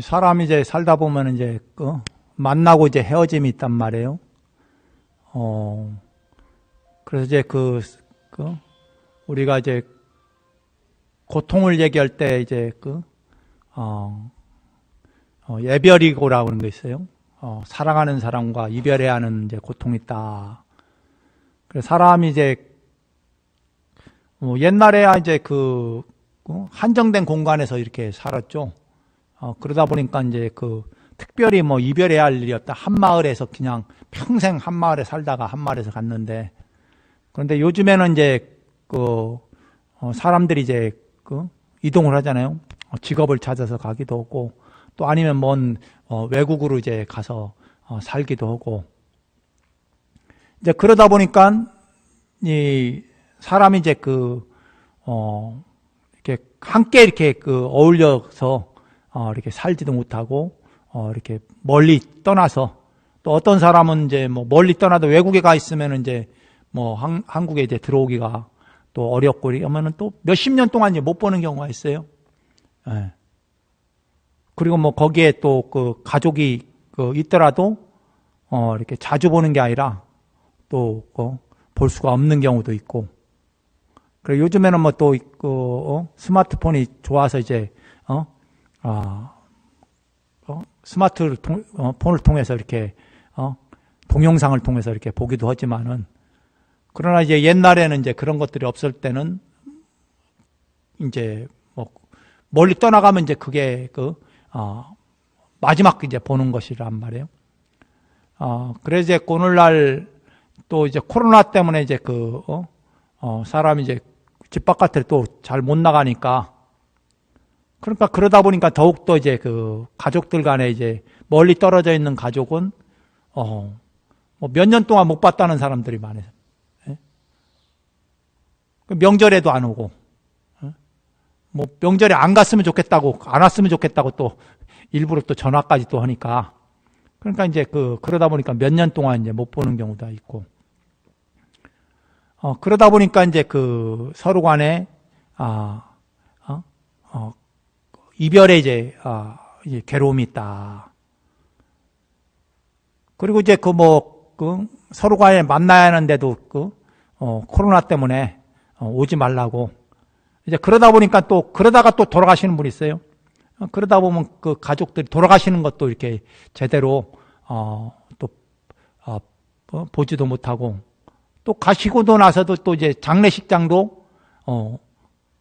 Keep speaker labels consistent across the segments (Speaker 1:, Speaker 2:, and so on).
Speaker 1: 사람이 이제 살다 보면 이제 만나고 이제 헤어짐이 있단 말이에요. 그래서 이제 우리가 이제 고통을 얘기할 때 이제 예별이고라고 하는 거 있어요. 사랑하는 사람과 이별해야 하는 이제 고통이 있다. 그래서 사람이 이제 옛날에야 이제 한정된 공간에서 이렇게 살았죠. 그러다 보니까 이제 특별히 이별해야 할 일이 없다. 한 마을에서 그냥 평생 한 마을에 살다가 한 마을에서 갔는데, 그런데 요즘에는 이제 사람들이 이제 이동을 하잖아요. 직업을 찾아서 가기도 하고, 또 아니면 먼 외국으로 이제 가서 살기도 하고, 이제 그러다 보니까 이 사람이 이제 이렇게 함께 이렇게 어울려서 이렇게 살지도 못하고, 이렇게 멀리 떠나서, 또 어떤 사람은 이제 멀리 떠나도 외국에 가 있으면 이제 한국에 이제 들어오기가 또 어렵고, 이러면은 또 몇십 년 동안 이제 못 보는 경우가 있어요. 예. 그리고 거기에 또 가족이 있더라도 이렇게 자주 보는 게 아니라 또 볼 수가 없는 경우도 있고. 그리고 요즘에는 또 스마트폰이 좋아서 이제 스마트폰을 통해서 이렇게 동영상을 통해서 이렇게 보기도 하지만은, 그러나 이제 옛날에는 이제 그런 것들이 없을 때는 이제 멀리 떠나가면 이제 그게 마지막 이제 보는 것이란 말이에요. 그래서 이제 오늘날 또 이제 코로나 때문에 이제 사람이 이제 집 바깥에 또 잘 못 나가니까, 그러니까 그러다 보니까 더욱더 이제 가족들 간에 이제 멀리 떨어져 있는 가족은 몇 년 동안 못 봤다는 사람들이 많아요. 예? 명절에도 안 오고, 명절에 안 갔으면 좋겠다고, 안 왔으면 좋겠다고 또 일부러 또 전화까지 또 하니까, 그러니까 이제 그러다 보니까 몇 년 동안 이제 못 보는 경우도 있고, 그러다 보니까 이제 서로 간에 이별에 이제 괴로움이 있다. 그리고 이제 서로 간에 만나야 하는데도 코로나 때문에 오지 말라고. 이제 그러다 보니까 그러다가 또 돌아가시는 분이 있어요. 그러다 보면 가족들이 돌아가시는 것도 이렇게 제대로 보지도 못하고, 또 가시고도 나서도 또 이제 장례식장도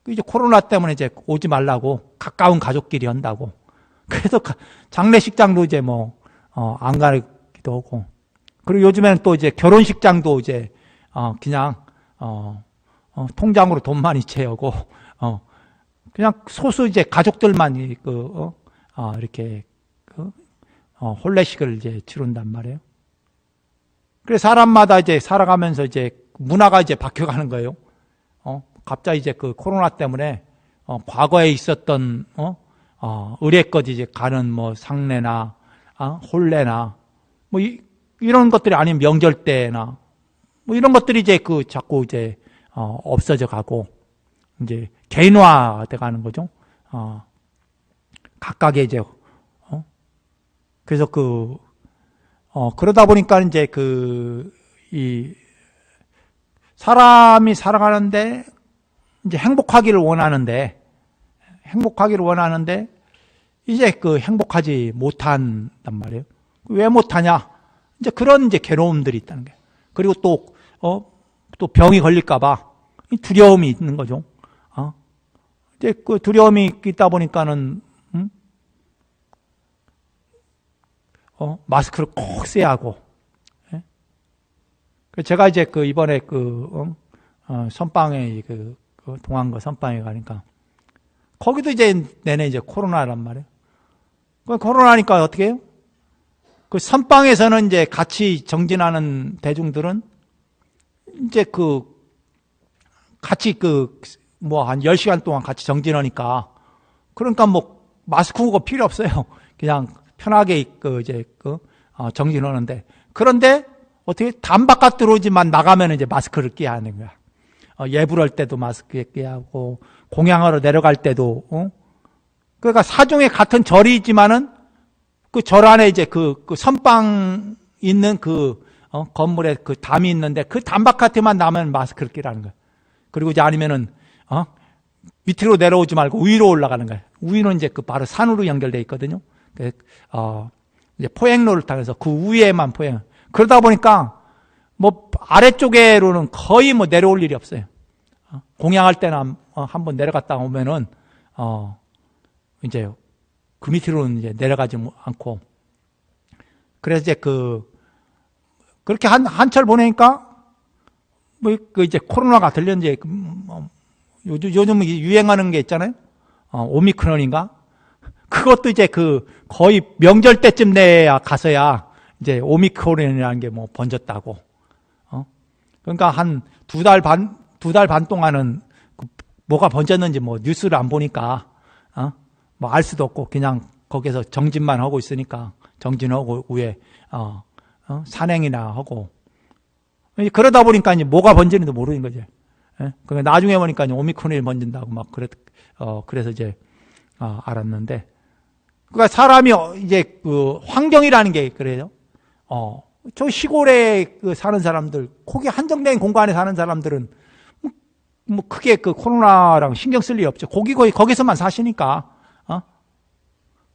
Speaker 1: 이제 코로나 때문에 이제 오지 말라고 가까운 가족끼리 한다고. 그래서 장례식장도 이제 안 가기도 하고. 그리고 요즘에는 또 이제 결혼식장도 이제 그냥 통장으로 돈 많이 채우고 그냥 소수 이제 가족들만 이렇게 혼례식을 이제 치른단 말이에요. 그래서 사람마다 이제 살아가면서 이제 문화가 이제 바뀌어가는 거예요. 갑자기 이제 코로나 때문에 과거에 있었던 의례껏 이제 가는 상례나 혼례나 이런 것들이 아니면 명절 때나 이런 것들이 이제 자꾸 이제 없어져 가고 이제 개인화돼 가는 거죠. 각각의 이제 그래서 그러다 보니까 이제 이 사람이 살아가는데 이제 행복하기를 원하는데 이제 행복하지 못한단 말이에요. 왜 못하냐? 이제 그런 이제 괴로움들이 있다는 거예요. 그리고 또 병이 걸릴까봐 두려움이 있는 거죠. 이제 두려움이 있다 보니까는 마스크를 꼭 써야 하고. 예? 제가 이제 이번에 선방에 동안거 선방에 가니까 거기도 이제 내내 이제 코로나란 말이에요. 코로나니까 어떻게 해요? 선방에서는 이제 같이 정진하는 대중들은 이제 같이 한 10시간 동안 같이 정진하니까, 그러니까 마스크가 필요 없어요. 그냥 편하게 정진하는데, 그런데 어떻게 담 바깥 들어오지만 나가면 이제 마스크를 끼야 하는 거야. 예불할 때도 마스크 끼야 하고, 공양하러 내려갈 때도 그러니까 사중에 같은 절이지만은 그 절 안에 이제 그 선방 있는 건물에 그 담이 있는데 그 담 바깥에만 나면 마스크를 끼라는 거예요. 그리고 이제 아니면은, 밑으로 내려오지 말고 위로 올라가는 거예요. 위는 이제 바로 산으로 연결되어 있거든요. 이제 포행로를 타면서 그 위에만 포행. 그러다 보니까 뭐 아래쪽에로는 거의 뭐 내려올 일이 없어요. 공양할 때나 한번 내려갔다 오면은, 이제 그 밑으로는 이제 내려가지 않고. 그래서 이제 그렇게 한철 보내니까 뭐 이제 코로나가 들렸는지 요즘 유행하는 게 있잖아요. 오미크론인가? 그것도 이제 거의 명절 때쯤 내야 가서야 이제 오미크론이라는 게 뭐 번졌다고. 그러니까 한 두 달 반 동안은 뭐가 번졌는지 뭐 뉴스를 안 보니까, 뭐 알 수도 없고 그냥 거기서 정진만 하고 있으니까 정진하고 위에, 산행이나 하고. 그러다 보니까 이제 뭐가 번지는지 모르는 거죠. 그러니까 나중에 보니까 오미크론이 번진다고 막 그래서 이제, 알았는데. 그러니까 사람이 이제 환경이라는 게 그래요. 저 시골에 사는 사람들, 거기 한정된 공간에 사는 사람들은 뭐 크게 코로나랑 신경 쓸 일이 없죠. 거기서만 사시니까.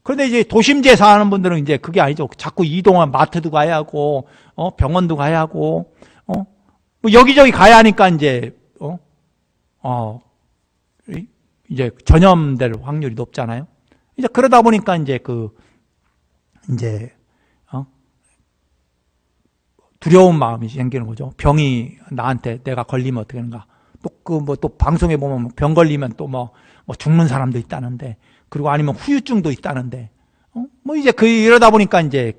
Speaker 1: 그런데 이제 도심지에 사는 분들은 이제 그게 아니죠. 자꾸 이동한 마트도 가야 하고, 병원도 가야 하고, 뭐 여기저기 가야 하니까 이제, 이제 전염될 확률이 높잖아요. 이제 그러다 보니까 이제 두려운 마음이 생기는 거죠. 병이 나한테 내가 걸리면 어떻게 하는가. 또 방송에 보면 병 걸리면 또 뭐 죽는 사람도 있다는데, 그리고 아니면 후유증도 있다는데, 뭐 이제 이러다 보니까 이제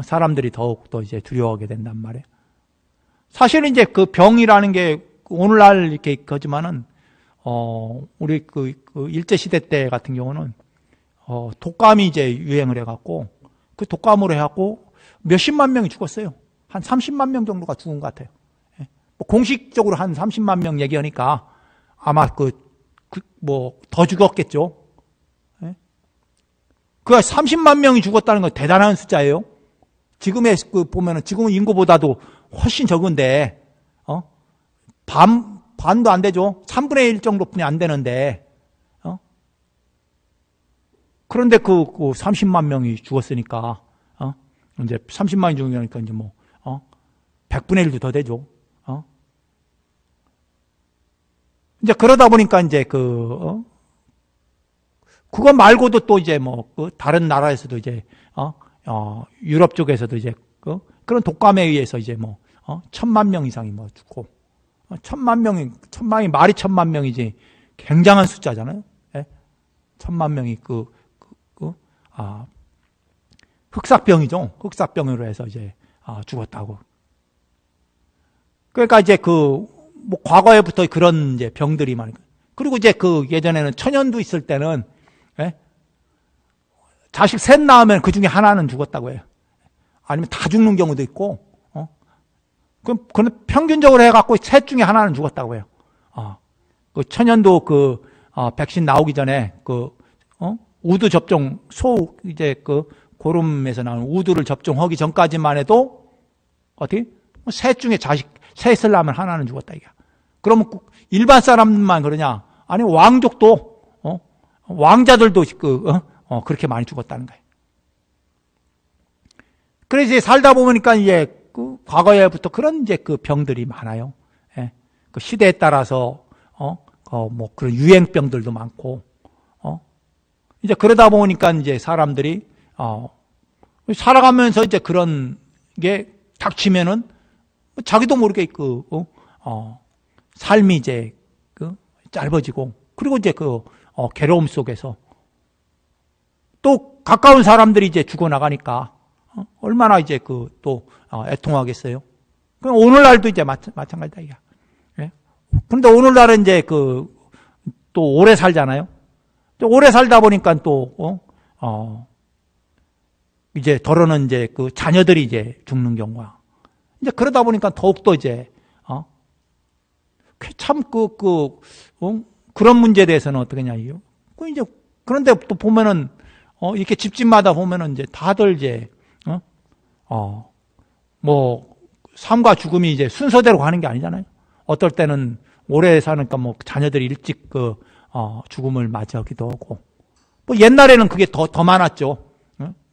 Speaker 1: 사람들이 더욱더 이제 두려워하게 된단 말이에요. 사실은 이제 병이라는 게 오늘날 이렇게 거지만은, 우리 일제시대 때 같은 경우는, 독감이 이제 유행을 해갖고, 그 독감으로 해갖고 몇십만 명이 죽었어요. 한 30만 명 정도가 죽은 것 같아요. 공식적으로 한 30만 명 얘기하니까 아마 더 죽었겠죠. 그 30만 명이 죽었다는 건 대단한 숫자예요. 지금의 보면은 지금은 인구보다도 훨씬 적은데, 반도 안 되죠. 3분의 1 정도뿐이 안 되는데, 그런데 30만 명이 죽었으니까, 이제 30만이 죽으니까 이제 100분의 1도 더 되죠. 이제 그러다 보니까 이제 그거 말고도 또 이제 다른 나라에서도 이제, 유럽 쪽에서도 이제 그런 독감에 의해서 이제 1,000만 명 이상이 죽고, 1,000만이 말이 1,000만 명이지 굉장한 숫자잖아요. 예? 1,000만 명이 흑사병이죠. 흑사병으로 해서 이제, 죽었다고. 그러니까 이제 과거에부터 그런 이제 병들이 많이. 그리고 이제 예전에는 천연두 있을 때는, 예? 자식 셋 낳으면 그 중에 하나는 죽었다고 해요. 아니면 다 죽는 경우도 있고, 그럼 평균적으로 해갖고 셋 중에 하나는 죽었다고 해요. 천연두 백신 나오기 전에 우두 접종, 고름에서 나오는 우두를 접종하기 전까지만 해도, 셋 중에 셋을 낳으면 하나는 죽었다, 이게. 그러면 일반 사람만 그러냐? 아니, 왕족도, 왕자들도 그렇게 많이 죽었다는 거예요. 그래서 이제 살다 보니까 이제 과거에부터 그런 이제 병들이 많아요. 예. 시대에 따라서, 그런 유행병들도 많고, 이제 그러다 보니까 이제 사람들이, 살아가면서 이제 그런 게 닥치면은 자기도 모르게 삶이 이제 짧아지고, 그리고 이제 괴로움 속에서 또 가까운 사람들이 이제 죽어나가니까 얼마나 이제 또 애통하겠어요. 그럼 오늘날도 이제 마찬가지다, 이게. 예? 그런데 오늘날은 이제 또 오래 살잖아요. 또 오래 살다 보니까 또, 이제 덜어는 이제 자녀들이 이제 죽는 경우가. 이제 그러다 보니까 더욱더 이제, 참 그런 문제에 대해서는 어떻게 하냐, 이제 그런데 또 보면은, 이렇게 집집마다 보면은 이제 다들 이제, 뭐, 삶과 죽음이 이제 순서대로 가는 게 아니잖아요. 어떨 때는 오래 사니까 뭐 자녀들이 일찍 죽음을 맞이하기도 하고. 뭐 옛날에는 그게 더 많았죠.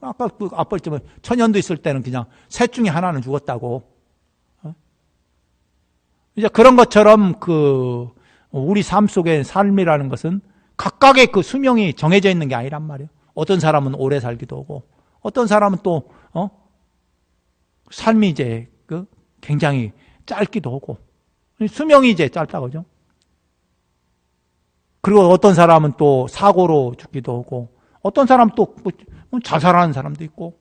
Speaker 1: 아까 앞을 좀 천연도 있을 때는 그냥 셋 중에 하나는 죽었다고. 이제 그런 것처럼 우리 삶 속의 삶이라는 것은 각각의 그 수명이 정해져 있는 게 아니란 말이에요. 어떤 사람은 오래 살기도 하고, 어떤 사람은 또, 삶이 이제 굉장히 짧기도 하고, 수명이 이제 짧다고죠. 그리고 어떤 사람은 또 사고로 죽기도 하고, 어떤 사람은 또 자살하는 사람도 있고,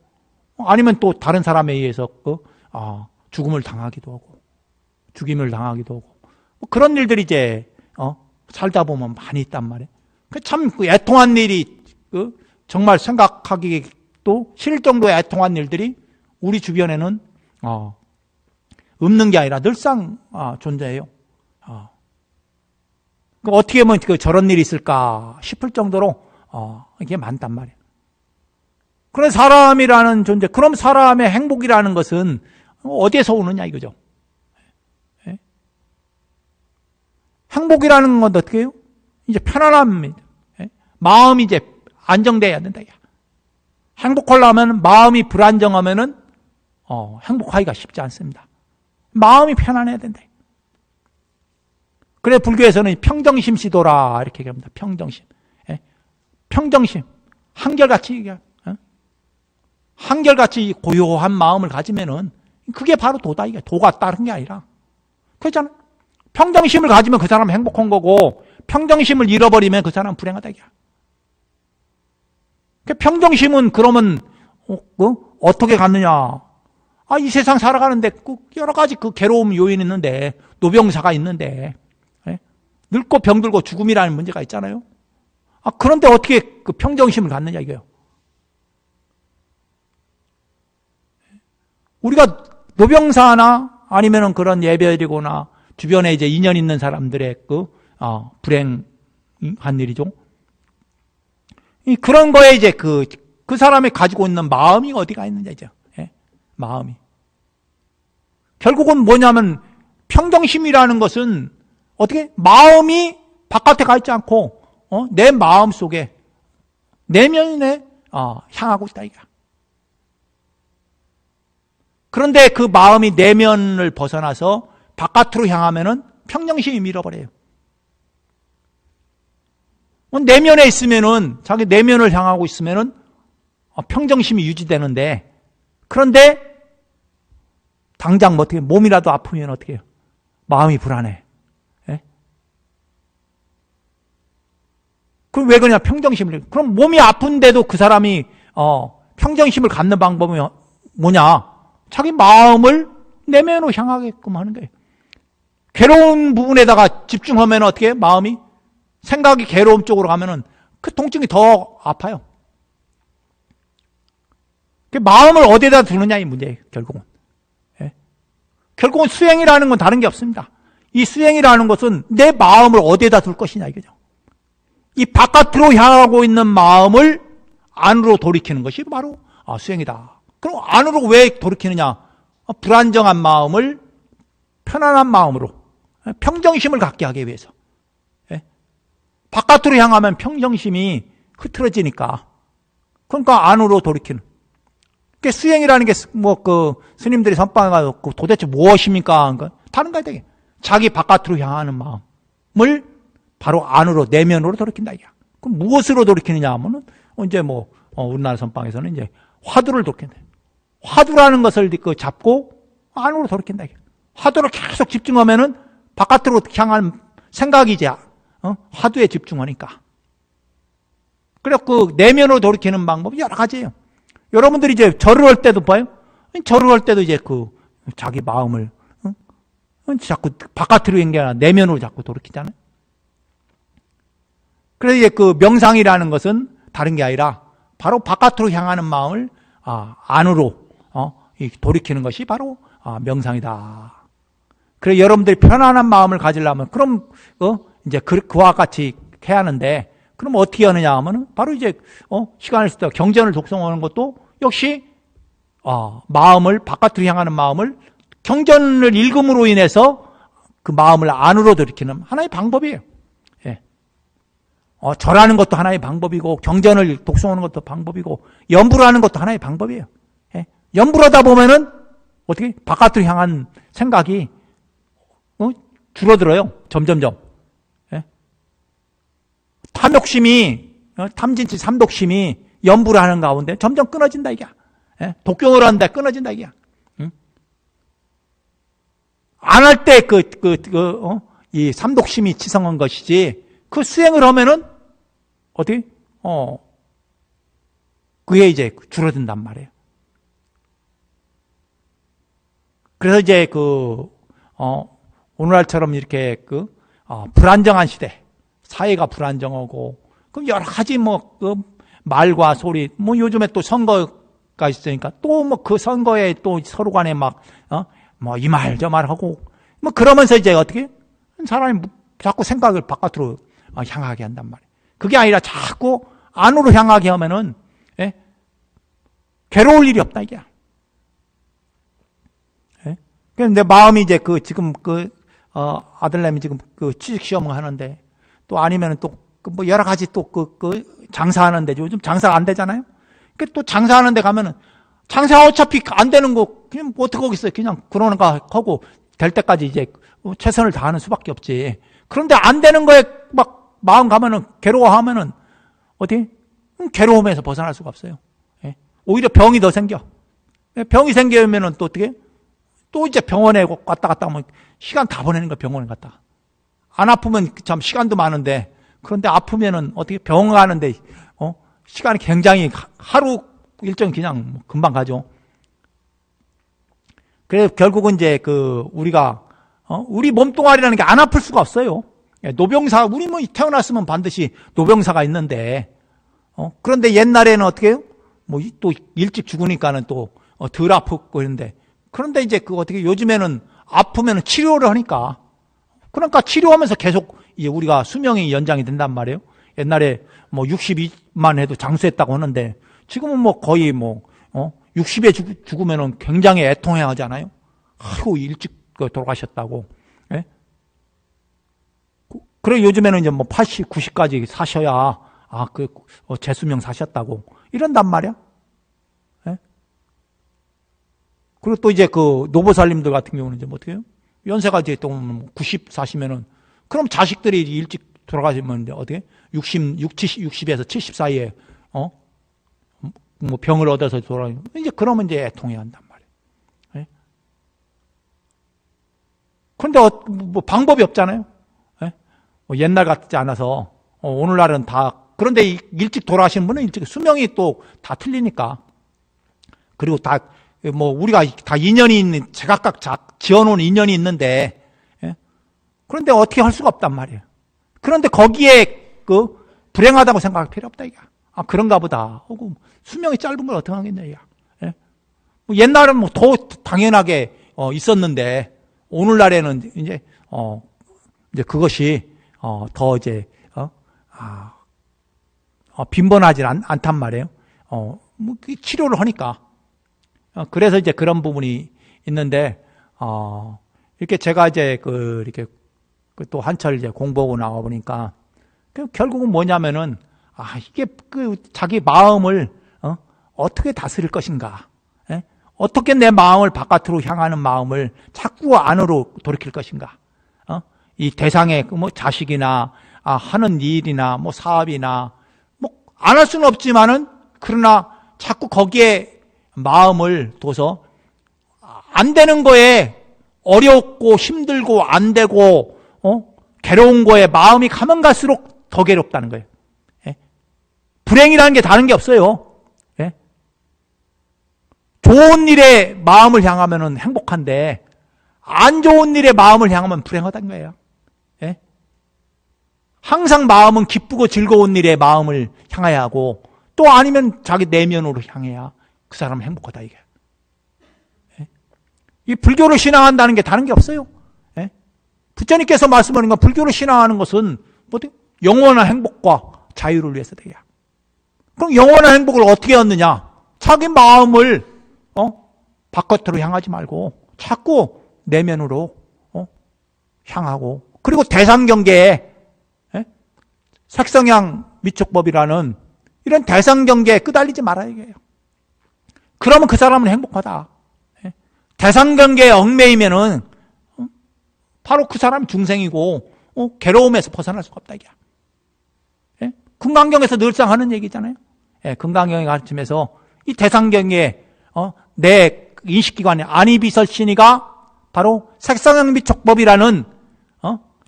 Speaker 1: 아니면 또 다른 사람에 의해서 죽음을 당하기도 하고, 죽임을 당하기도 하고, 뭐 그런 일들이 이제 살다 보면 많이 있단 말이에요. 참 애통한 일이 정말 생각하기도 싫을 정도의 애통한 일들이 우리 주변에는 없는 게 아니라 늘상 존재해요. 어떻게 하면 저런 일이 있을까 싶을 정도로 이게 많단 말이에요. 그런 사람이라는 존재, 그럼 사람의 행복이라는 것은 어디에서 오느냐 이거죠. 행복이라는 건 어떻게 해요? 이제 편안함입니다. 마음이 이제 안정돼야 된다. 행복하려면 마음이 불안정하면은 행복하기가 쉽지 않습니다. 마음이 편안해야 된다. 그래 불교에서는 평정심 시도라 이렇게 얘기합니다. 평정심. 평정심. 한결같이 한결같이 고요한 마음을 가지면은 그게 바로 도다. 이게 도가 다른 게 아니라. 그렇잖아요. 평정심을 가지면 그 사람은 행복한 거고 평정심을 잃어버리면 그 사람은 불행하다. 평정심은 그러면 어떻게 갖느냐? 이 세상 살아가는데 여러 가지 괴로움 요인이 있는데 노병사가 있는데 늙고 병들고 죽음이라는 문제가 있잖아요. 그런데 어떻게 그 평정심을 갖느냐 이거예요. 우리가 노병사나 아니면은 그런 예별이거나 주변에 이제 인연 있는 사람들의 불행한 일이죠. 그런 거에 이제 그 사람이 가지고 있는 마음이 어디가 있느냐죠. 마음이. 결국은 뭐냐면 평정심이라는 것은 어떻게 마음이 바깥에 가 있지 않고 내 마음 속에 내면에 향하고 있다 이거야. 그런데 그 마음이 내면을 벗어나서 바깥으로 향하면은 평정심이 밀어버려요. 내면에 있으면은 자기 내면을 향하고 있으면은 평정심이 유지되는데 그런데 당장 어떻게 몸이라도 아프면 어떻게 해요? 마음이 불안해. 그럼 왜 그러냐? 평정심을. 그럼 몸이 아픈데도 그 사람이 평정심을 갖는 방법이 뭐냐? 자기 마음을 내면으로 향하게끔 하는 거예요. 괴로운 부분에다가 집중하면 어떻게 해요? 마음이 생각이 괴로움 쪽으로 가면은 그 통증이 더 아파요. 그 마음을 어디에다 두느냐 이 문제예요. 결국은. 결국은 수행이라는 건 다른 게 없습니다. 이 수행이라는 것은 내 마음을 어디에다 둘 것이냐 이거죠. 이 바깥으로 향하고 있는 마음을 안으로 돌이키는 것이 바로 수행이다. 그럼 안으로 왜 돌이키느냐? 불안정한 마음을 편안한 마음으로 평정심을 갖게 하기 위해서. 바깥으로 향하면 평정심이 흐트러지니까. 그러니까 안으로 돌이키는. 그 수행이라는 게 스님들이 선방에 가서 도대체 무엇입니까? 다른 거야 되게. 자기 바깥으로 향하는 마음을 바로 안으로 내면으로 돌이킨다 이게. 그럼 무엇으로 돌이키느냐 하면은 이제 우리나라 선방에서는 이제 화두를 돌이킨다. 화두라는 것을 잡고 안으로 돌이킨다 이게. 화두를 계속 집중하면은 바깥으로 향한 생각이 이제 화두에 집중하니까. 그래서 그 내면으로 돌이키는 방법이 여러 가지예요. 여러분들이 이제 절을 할 때도 봐요. 절을 할 때도 이제 자기 마음을 자꾸 바깥으로 한 게 아니라 내면으로 자꾸 돌이키잖아요. 그래서 이제 그 명상이라는 것은 다른 게 아니라 바로 바깥으로 향하는 마음을 안으로 돌이키는 것이 바로 명상이다. 그래서 여러분들이 편안한 마음을 가지려면 그럼 이제 그와 같이 해야 하는데 그럼 어떻게 하느냐 하면은 바로 이제 시간을 쓰다 경전을 독송하는 것도 역시 마음을 바깥으로 향하는 마음을 경전을 읽음으로 인해서 그 마음을 안으로 들이키는 하나의 방법이에요. 예. 절하는 것도 하나의 방법이고 경전을 독송하는 것도 방법이고 연불을 하는 것도 하나의 방법이에요. 예. 연불하다 보면은 어떻게 바깥으로 향한 생각이 줄어들어요. 점점점. 예. 탐욕심이 탐진치 삼독심이 연불을 하는 가운데 점점 끊어진다 이게. 예. 독경을 하는데 끊어진다 이게. 안 할 때 이 삼독심이 치성한 것이지 그 수행을 하면은 어떻게 그게 이제 줄어든단 말이에요. 그래서 이제 오늘날처럼 이렇게 불안정한 시대, 사회가 불안정하고 그럼 여러 가지 말과 소리, 요즘에 또 선거가 있으니까 또 그 선거에 또 서로 간에 이 말 저 말 하고 그러면서 이제 어떻게 사람이 자꾸 생각을 바깥으로 향하게 한단 말이에요. 그게 아니라 자꾸 안으로 향하게 하면은 괴로울 일이 없다 이게. 그래서 내 마음이 이제 지금 아들내미 지금 취직 시험을 하는데 또 아니면은 또 여러 가지 또 장사하는데 요즘 장사가 안 되잖아요. 또 장사하는데 가면은 장사 어차피 안 되는 거 그냥 어떻게 하겠어요. 그냥 그러는가 하고 될 때까지 이제 최선을 다하는 수밖에 없지. 그런데 안 되는 거에 막 마음 가면은 괴로워하면은 어디 괴로움에서 벗어날 수가 없어요. 오히려 병이 더 생겨. 병이 생기면은 또 어떻게? 또 이제 병원에 갔다 갔다 하면 시간 다 보내는 거야, 병원에 갔다. 안 아프면 참 시간도 많은데, 그런데 아프면은 어떻게 병원 가는데, 시간이 굉장히 하루 일정 그냥 금방 가죠. 그래서 결국은 이제 우리가, 우리 몸뚱아리라는 게 안 아플 수가 없어요. 노병사, 우리 태어났으면 반드시 노병사가 있는데, 그런데 옛날에는 어떻게 해요? 또 일찍 죽으니까는 또 덜 아프고 그런데, 그런데 이제 어떻게 요즘에는 아프면 치료를 하니까 그러니까 치료하면서 계속 이제 우리가 수명이 연장이 된단 말이에요. 옛날에 62만 해도 장수했다고 하는데 지금은 거의 60에 죽으면은 굉장히 애통해 하잖아요. 아이고 일찍 돌아가셨다고. 예? 그래 요즘에는 이제 80, 90까지 사셔야 제 수명 사셨다고 이런단 말이야. 그리고 또 이제 노보살님들 같은 경우는 이제 어떻게 해요? 연세가 이제 또 90 사시면은, 그럼 자식들이 일찍 돌아가시면 이제 어떻게? 60에서 70 사이에, 병을 얻어서 돌아가면, 이제 그러면 이제 애통해야 한단 말이에요. 예? 그런데 방법이 없잖아요? 예? 옛날 같지 않아서, 오늘날은 그런데 일찍 돌아가시는 분은 일찍 수명이 또 다 틀리니까. 그리고 우리가 다 인연이 있는, 제각각 지어놓은 인연이 있는데, 예? 그런데 어떻게 할 수가 없단 말이에요. 그런데 거기에 불행하다고 생각할 필요 없다, 이게. 그런가 보다. 수명이 짧은 걸 어떻게 하겠냐, 이게. 예? 옛날은 더 당연하게, 있었는데, 오늘날에는 이제 그것이, 더 이제, 빈번하지 않단 말이에요. 치료를 하니까. 그래서 이제 그런 부분이 있는데, 이렇게 제가 이제 이렇게 또 한철 이제 공부하고 나와 보니까, 결국은 뭐냐면은, 이게 자기 마음을, 어떻게 다스릴 것인가. 예? 어떻게 내 마음을 바깥으로 향하는 마음을 자꾸 안으로 돌이킬 것인가. 이 대상의 자식이나, 하는 일이나, 사업이나, 안 할 수는 없지만은, 그러나 자꾸 거기에 마음을 둬서 안 되는 거에 어렵고 힘들고 안 되고 괴로운 거에 마음이 가면 갈수록 더 괴롭다는 거예요. 예? 불행이라는 게 다른 게 없어요. 예? 좋은 일에 마음을 향하면 행복한데 안 좋은 일에 마음을 향하면 불행하다는 거예요. 예? 항상 마음은 기쁘고 즐거운 일에 마음을 향해야 하고 또 아니면 자기 내면으로 향해야 그 사람은 행복하다 이게. 예? 이 불교를 신앙한다는 게 다른 게 없어요. 예? 부처님께서 말씀하는 건 불교를 신앙하는 것은 영원한 행복과 자유를 위해서 되야. 그럼 영원한 행복을 어떻게 얻느냐? 자기 마음을 바깥으로 향하지 말고 자꾸 내면으로 향하고, 그리고 대상경계에 색성향 미촉법이라는 이런 대상경계에 끄달리지 말아야 해요. 그러면 그 사람은 행복하다. 대상경계에 얽매이면은 바로 그 사람이 중생이고 괴로움에서 벗어날 수가 없다 이게. 금강경에서 늘상 하는 얘기잖아요. 금강경의 가르침에서 이 대상경계에 내 인식기관에 안이비설신이가 바로 색성향 미촉법이라는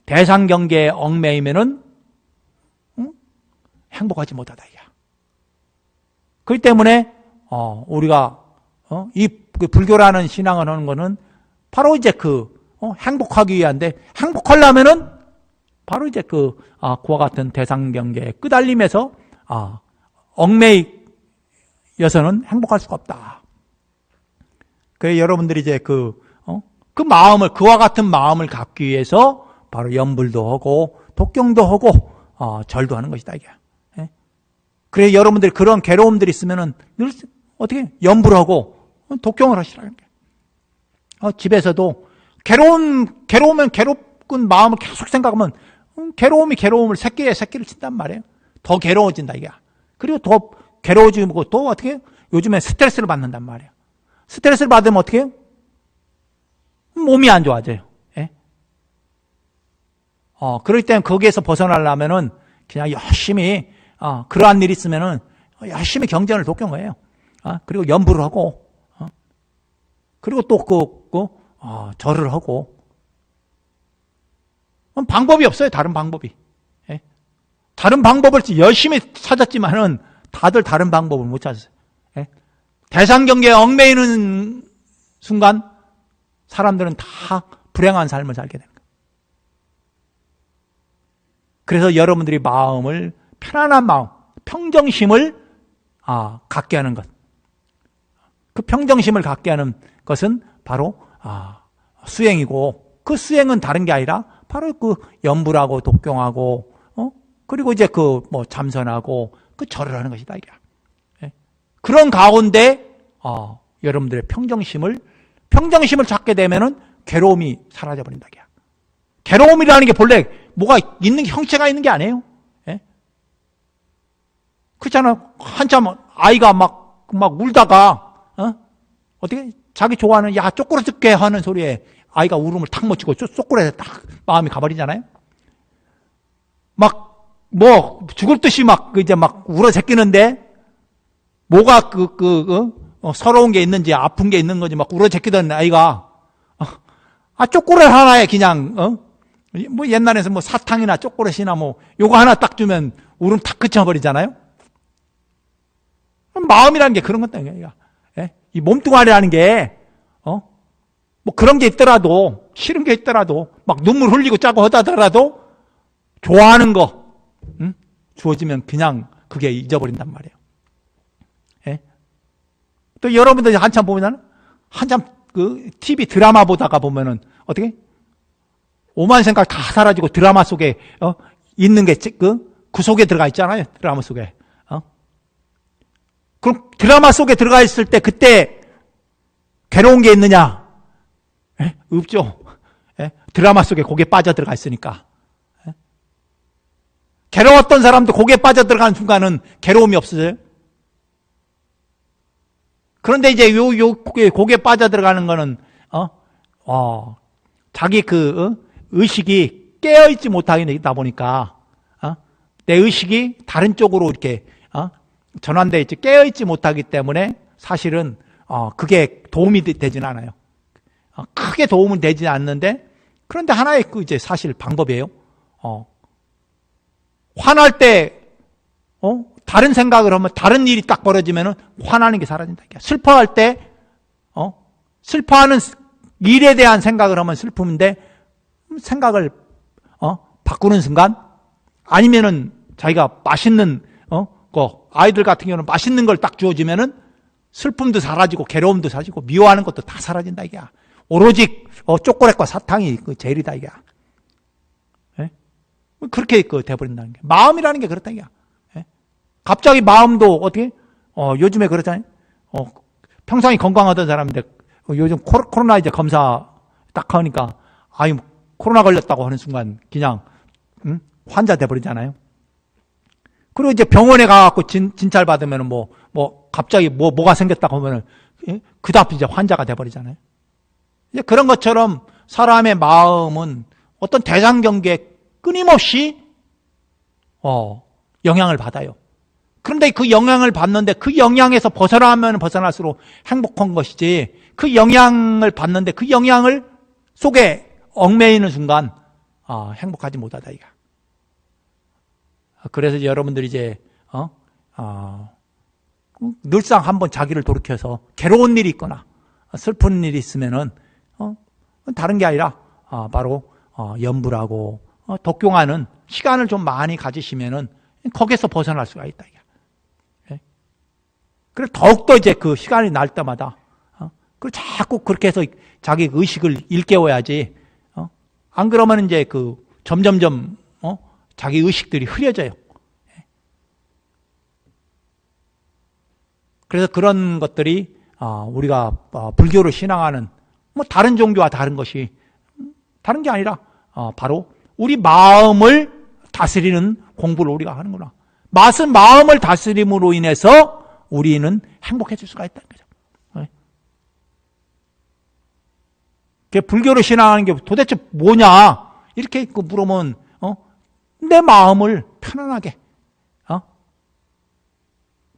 Speaker 1: 대상경계에 얽매이면은 행복하지 못하다 이게. 그렇기 때문에 우리가 이 불교라는 신앙을 하는 거는 바로 이제 행복하기 위한데, 행복하려면은 바로 이제 그와 같은 대상경계에 끄달림에서 얽매여서는 행복할 수가 없다. 그래서 여러분들이 이제 그 마음을, 그와 같은 마음을 갖기 위해서 바로 연불도 하고 독경도 하고 절도 하는 것이다 이게. 그래 여러분들이 그런 괴로움들이 있으면은 늘 어떻게 연불하고 독경을 하시라는 게. 집에서도 괴로우면 괴롭은 마음을 계속 생각하면 괴로움이 괴로움을 새끼를 친단 말이에요. 더 괴로워진다 이게. 그리고 더 괴로워지고 또 어떻게 요즘에 스트레스를 받는단 말이에요. 스트레스를 받으면 어떻게 해요? 몸이 안 좋아져요. 그럴 때는 거기에서 벗어나려면은 그냥 열심히 그러한 일이 있으면은 열심히 경전을 독경해요. 그리고 연부를 하고, 그리고 또 절을 하고. 방법이 없어요. 다른 방법이. 다른 방법을 열심히 찾았지만은 다들 다른 방법을 못 찾았어요. 대상경계에 얽매이는 순간 사람들은 다 불행한 삶을 살게 되는 거예요. 그래서 여러분들이 마음을, 편안한 마음, 평정심을 갖게 하는 것. 그 평정심을 갖게 하는 것은 바로 수행이고, 그 수행은 다른 게 아니라 바로 그 연불하고 독경하고 그리고 이제 잠선하고 그 절을 하는 것이다 이게. 그런 가운데 여러분들의 평정심을 찾게 되면은 괴로움이 사라져 버린다 이게. 괴로움이라는 게 본래 뭐가 있는 게, 형체가 있는 게 아니에요. 그렇잖아. 한참 아이가 막 울다가 어떻게 자기 좋아하는 쪼꼬라 듣게 하는 소리에 아이가 울음을 탁 못 치고 쪼꼬라에 딱 마음이 가버리잖아요. 죽을 듯이 이제 울어 제끼는데 뭐가 서러운 게 있는지 아픈 게 있는 건지 울어 제끼던 아이가 쪼꼬라 하나에 그냥 옛날에는 사탕이나 쪼꼬렛이나 요거 하나 딱 주면 울음 탁 그쳐버리잖아요. 마음이라는 게 그런 것다. 이 몸뚱아리라는 게 그런 게 있더라도, 싫은 게 있더라도, 눈물 흘리고 짜고 하다더라도 좋아하는 거 주어지면 그냥 그게 잊어버린단 말이에요. 또 여러분들 한참 TV 드라마 보다가 보면은 어떻게 오만 생각 다 사라지고 드라마 속에 있는 게 그 속에 들어가 있잖아요. 드라마 속에. 그럼 드라마 속에 들어가 있을 때 그때 괴로운 게 있느냐? 없죠. 드라마 속에 거기에 빠져 들어가 있으니까. 괴로웠던 사람도 거기에 빠져 들어가는 순간은 괴로움이 없어져요. 그런데 이제 거기에 빠져 들어가는 거는 자기 의식이 깨어있지 못하다 보니까 내 의식이 다른 쪽으로 이렇게 전환되어 있지, 깨어있지 못하기 때문에 사실은 그게 도움이 되지는 않아요. 크게 도움은 되지 않는데, 그런데 하나의 이제 사실 방법이에요. 화날 때 다른 생각을 하면, 다른 일이 딱 벌어지면은 화나는 게 사라진다. 슬퍼할 때 슬퍼하는 일에 대한 생각을 하면 슬픔인데, 생각을 바꾸는 순간, 아니면은 자기가 맛있는 아이들 같은 경우는 맛있는 걸 딱 주어지면은 슬픔도 사라지고 괴로움도 사라지고 미워하는 것도 다 사라진다 이게. 오로지 초콜릿과 사탕이 제일이다 이게. 그렇게 돼버린다는 게. 마음이라는 게 그렇다 이게. 갑자기 마음도 어떻게? 요즘에 그렇잖아요. 평상시 건강하던 사람인데 요즘 코로나 이제 검사 딱 하니까 아유 코로나 걸렸다고 하는 순간 그냥 환자 돼버리잖아요. 그리고 이제 병원에 가갖고 진찰 받으면 뭐 갑자기 뭐가 생겼다고 하면은 그다음 이제 환자가 돼버리잖아요. 이제 그런 것처럼 사람의 마음은 어떤 대장경계에 끊임없이 영향을 받아요. 그런데 그 영향을 받는데 그 영향에서 벗어나면 벗어날수록 행복한 것이지, 그 영향을 받는데 그 영향을 속에 얽매이는 순간 행복하지 못하다 이거. 그래서 여러분들이 이제 늘상 한번 자기를 돌이켜서 괴로운 일이 있거나 슬픈 일이 있으면은 다른 게 아니라 바로 염불하고 독경하는 시간을 좀 많이 가지시면은 거기에서 벗어날 수가 있다. 그래서 더욱더 이제 그 시간이 날 때마다 그 자꾸 그렇게 해서 자기 의식을 일깨워야지. 안 그러면 이제 그 점점점 자기 의식들이 흐려져요. 그래서 그런 것들이 우리가 불교를 신앙하는 뭐 다른 종교와 다른 것이 다른 게 아니라 바로 우리 마음을 다스리는 공부를 우리가 하는구나. 마음을 다스림으로 인해서 우리는 행복해질 수가 있다는 거죠. 불교를 신앙하는 게 도대체 뭐냐 이렇게 물으면 내 마음을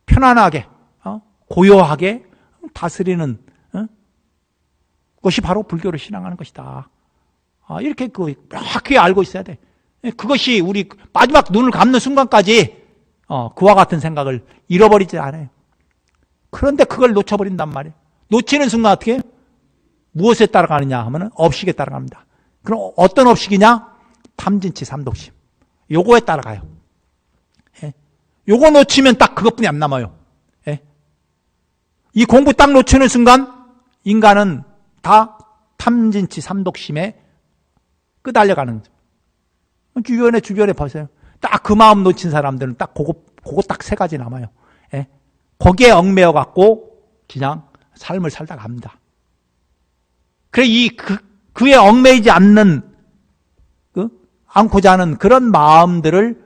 Speaker 1: 편안하게 고요하게 다스리는 것이 바로 불교를 신앙하는 것이다. 이렇게 명확히 알고 있어야 돼. 그것이 우리 마지막 눈을 감는 순간까지 그와 같은 생각을 잃어버리지 않아요. 그런데 그걸 놓쳐버린단 말이에요. 놓치는 순간 어떻게 해요? 무엇에 따라가느냐 하면 업식에 따라갑니다. 그럼 어떤 업식이냐? 탐진치 삼독심. 요거에 따라가요. 요거 놓치면 딱 그것뿐이 안 남아요. 이 공부 딱 놓치는 순간 인간은 다 탐진치 삼독심에 끄달려가는 거죠. 주변에 보세요. 딱 그 마음 놓친 사람들은 딱 그거 딱 세 가지 남아요. 거기에 얽매여 갖고 그냥 삶을 살다 갑니다. 그래 그에 얽매이지 않고자 하는 그런 마음들을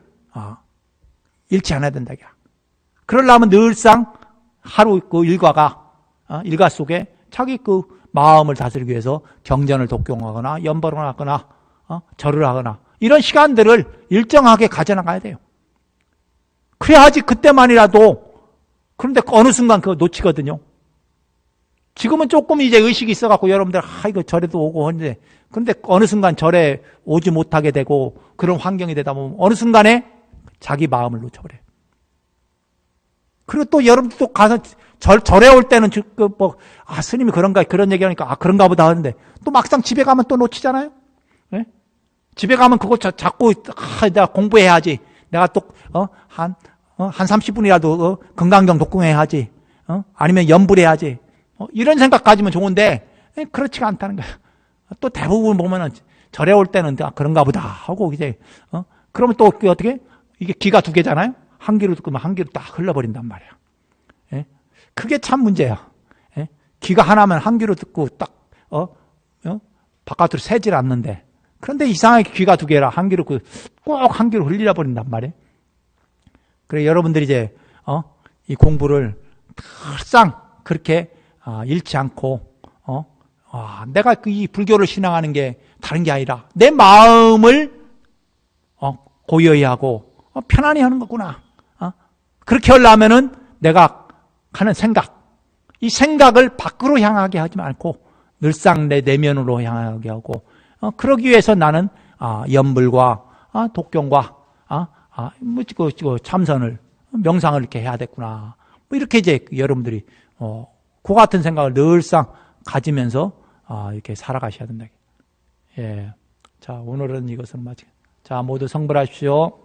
Speaker 1: 잃지 않아야 된다. 그러려면 늘상 하루 일과 속에 자기 마음을 다스리기 위해서 경전을 독경하거나 연벌을 하거나 절을 하거나 이런 시간들을 일정하게 가져나가야 돼요. 그래야지 그때만이라도. 그런데 어느 순간 그거 놓치거든요. 지금은 조금 이제 의식이 있어갖고 여러분들 이거 절에도 오고 하는데, 그런데 어느 순간 절에 오지 못하게 되고 그런 환경이 되다 보면 어느 순간에 자기 마음을 놓쳐버려요. 그리고 또 여러분들 또 가서 절에 올 때는 스님이 그런 얘기하니까 그런가 보다 하는데 또 막상 집에 가면 또 놓치잖아요. 네? 집에 가면 그거 자꾸 내가 공부해야지. 내가 또 한 30분이라도 건강경 독궁해야지. 아니면 연불해야지. 이런 생각 가지면 좋은데 그렇지가 않다는 거예요. 또 대부분 보면은 절에 올 때는 그런가 보다 하고 이제 그러면 또 어떻게 이게 귀가 두 개잖아요. 한 귀로 듣고 한 귀로 딱 흘러버린단 말이야. 그게 참 문제야. 귀가 하나면 한 귀로 듣고 딱 바깥으로 새질 않는데, 그런데 이상하게 귀가 두 개라 한 귀로 꼭 한 귀로 흘려버린단 말이에요. 그래 여러분들이 이제 이 공부를 늘상 그렇게 잃지 않고 내가 이 불교를 신앙하는 게 다른 게 아니라 내 마음을 고요히 하고 편안히 하는 거구나. 그렇게 하려면은 내가 하는 생각, 이 생각을 밖으로 향하게 하지 않고 늘상 내 내면으로 향하게 하고, 그러기 위해서 나는 연불과 독경과 참선을 명상을 이렇게 해야 됐구나. 이렇게 이제 여러분들이 그 같은 생각을 늘상 가지면서 이렇게 살아가셔야 된다. 예. 자, 오늘은 이것을 마치. 자, 모두 성불하십시오.